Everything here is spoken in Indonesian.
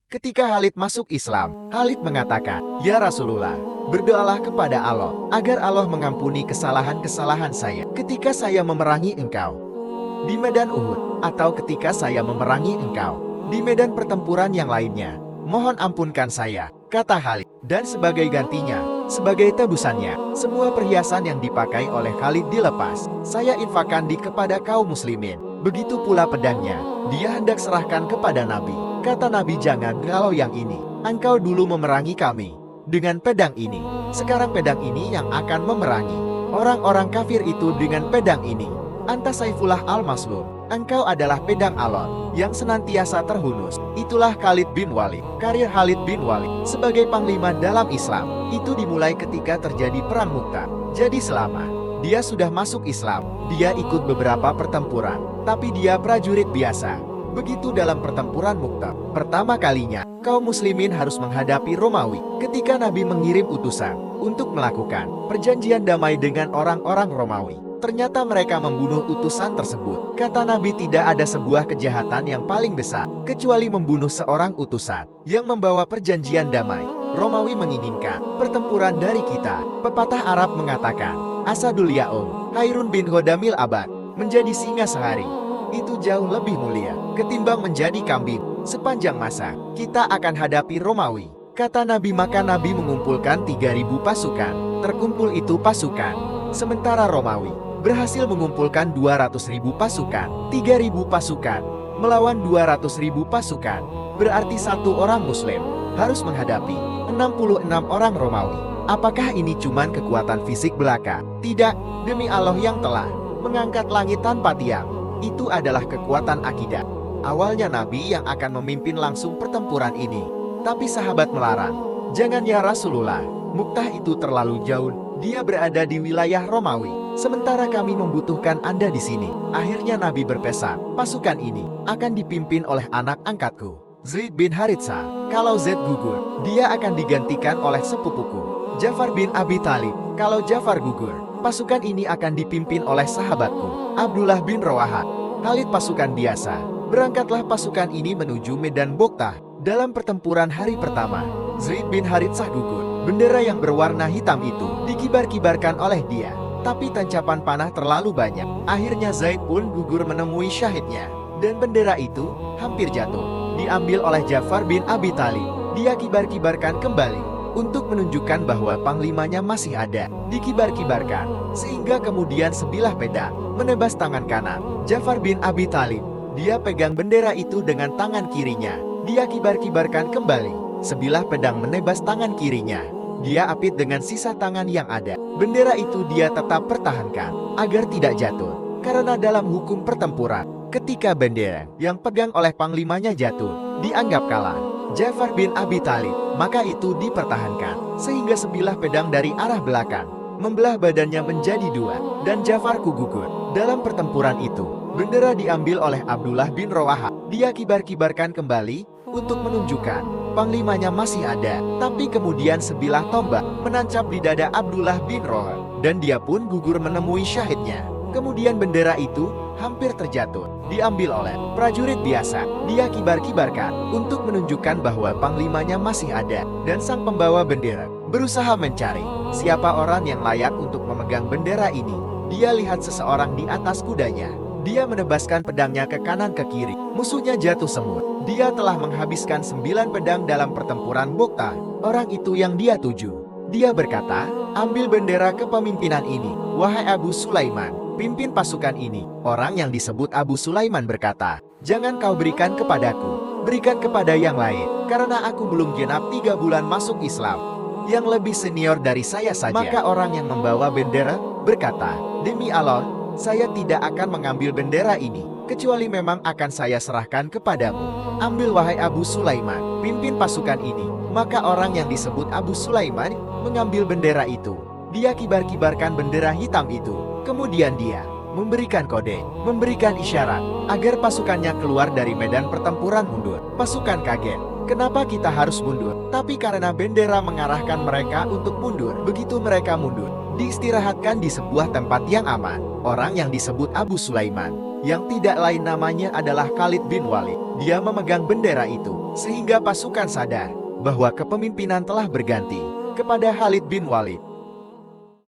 Ketika Khalid masuk Islam, Khalid mengatakan, "Ya Rasulullah, berdoalah kepada Allah, agar Allah mengampuni kesalahan-kesalahan saya ketika saya memerangi engkau di medan Uhud, atau ketika saya memerangi engkau di medan pertempuran yang lainnya. Mohon ampunkan saya," kata Khalid. Dan sebagai gantinya, sebagai tebusannya, semua perhiasan yang dipakai oleh Khalid dilepas. "Saya infakkan kepada kaum muslimin." Begitu pula pedangnya, dia hendak serahkan kepada Nabi. Kata Nabi, "Jangan, kalau yang ini, engkau dulu memerangi kami dengan pedang ini. Sekarang pedang ini yang akan memerangi orang-orang kafir itu dengan pedang ini. Anta Saifullah al-Maslum, engkau adalah pedang Allah yang senantiasa terhunus." Itulah Khalid bin Walid. Karir Khalid bin Walid sebagai panglima dalam Islam itu dimulai ketika terjadi perang Mu'tah. Jadi selama dia sudah masuk Islam, dia ikut beberapa pertempuran, tapi dia prajurit biasa. Begitu dalam pertempuran Mu'tah, pertama kalinya kaum muslimin harus menghadapi Romawi ketika Nabi mengirim utusan untuk melakukan perjanjian damai dengan orang-orang Romawi. Ternyata mereka membunuh utusan tersebut. Kata Nabi, tidak ada sebuah kejahatan yang paling besar kecuali membunuh seorang utusan yang membawa perjanjian damai. Romawi menginginkan pertempuran dari kita. Pepatah Arab mengatakan, "Asadul Yaum Khairun bin Hodamil Abad." Menjadi singa sehari itu jauh lebih mulia ketimbang menjadi kambing sepanjang masa. Kita akan hadapi Romawi, kata Nabi. Maka Nabi mengumpulkan 3.000 pasukan. Terkumpul itu pasukan, sementara Romawi berhasil mengumpulkan 200.000 pasukan. 3.000 pasukan melawan 200.000 pasukan, berarti satu orang Muslim harus menghadapi 66 orang Romawi. Apakah ini cuman kekuatan fisik belaka? Tidak, demi Allah yang telah mengangkat langit tanpa tiang, itu adalah kekuatan akidah. Awalnya Nabi yang akan memimpin langsung pertempuran ini, tapi sahabat melarang. "Jangan ya Rasulullah, Mu'tah itu terlalu jauh, dia berada di wilayah Romawi, sementara kami membutuhkan Anda di sini." Akhirnya Nabi berpesan, pasukan ini akan dipimpin oleh anak angkatku, Zaid bin Haritsah. Kalau Zaid gugur, dia akan digantikan oleh sepupuku, Ja'far bin Abi Thalib. Kalau Ja'far gugur, pasukan ini akan dipimpin oleh sahabatku, Abdullah bin Rawaha. Khalid pasukan biasa. Berangkatlah pasukan ini menuju medan Mu'tah. Dalam pertempuran hari pertama, Zaid bin Haritsah gugur. Bendera yang berwarna hitam itu dikibar-kibarkan oleh dia, tapi tancapan panah terlalu banyak. Akhirnya Zaid pun gugur menemui syahidnya, dan bendera itu hampir jatuh. Diambil oleh Ja'far bin Abi Thalib. Dia kibar-kibarkan kembali untuk menunjukkan bahwa panglimanya masih ada. Dikibar-kibarkan sehingga kemudian sebilah pedang menebas tangan kanan Ja'far bin Abi Thalib. Dia pegang bendera itu dengan tangan kirinya. Dia kibar-kibarkan kembali. Sebilah pedang menebas tangan kirinya. Dia apit dengan sisa tangan yang ada. Bendera itu dia tetap pertahankan agar tidak jatuh. Karena dalam hukum pertempuran, ketika bendera yang pegang oleh panglimanya jatuh, dianggap kalah Ja'far bin Abi Thalib, maka itu dipertahankan sehingga sebilah pedang dari arah belakang membelah badannya menjadi dua, dan Ja'far gugur. Dalam pertempuran itu, bendera diambil oleh Abdullah bin Rawaha. Dia kibar-kibarkan kembali untuk menunjukkan panglimanya masih ada, tapi kemudian sebilah tombak menancap di dada Abdullah bin Rawaha, dan dia pun gugur menemui syahidnya. Kemudian bendera itu hampir terjatuh, diambil oleh prajurit biasa. Dia kibar-kibarkan untuk menunjukkan bahwa panglimanya masih ada, dan sang pembawa bendera berusaha mencari siapa orang yang layak untuk memegang bendera ini. Dia lihat seseorang di atas kudanya. Dia menebaskan pedangnya ke kanan ke kiri. Musuhnya jatuh semut. Dia telah menghabiskan 9 pedang dalam pertempuran Mu'tah. Orang itu yang dia tuju. Dia berkata, "Ambil bendera kepemimpinan ini, wahai Abu Sulaiman, pimpin pasukan ini." Orang yang disebut Abu Sulaiman berkata, "Jangan kau berikan kepadaku, berikan kepada yang lain, karena aku belum genap 3 bulan masuk Islam. Yang lebih senior dari saya saja." Maka orang yang membawa bendera berkata, "Demi Allah, saya tidak akan mengambil bendera ini, kecuali memang akan saya serahkan kepadamu. Ambil wahai Abu Sulaiman, pimpin pasukan ini." Maka orang yang disebut Abu Sulaiman mengambil bendera itu. Dia kibar-kibarkan bendera hitam itu. Kemudian dia memberikan kode, memberikan isyarat agar pasukannya keluar dari medan pertempuran mundur. Pasukan kaget. Kenapa kita harus mundur? Tapi karena bendera mengarahkan mereka untuk mundur. Begitu mereka mundur, diistirahatkan di sebuah tempat yang aman. Orang yang disebut Abu Sulaiman yang tidak lain namanya adalah Khalid bin Walid. Dia memegang bendera itu, sehingga pasukan sadar bahwa kepemimpinan telah berganti kepada Khalid bin Walid.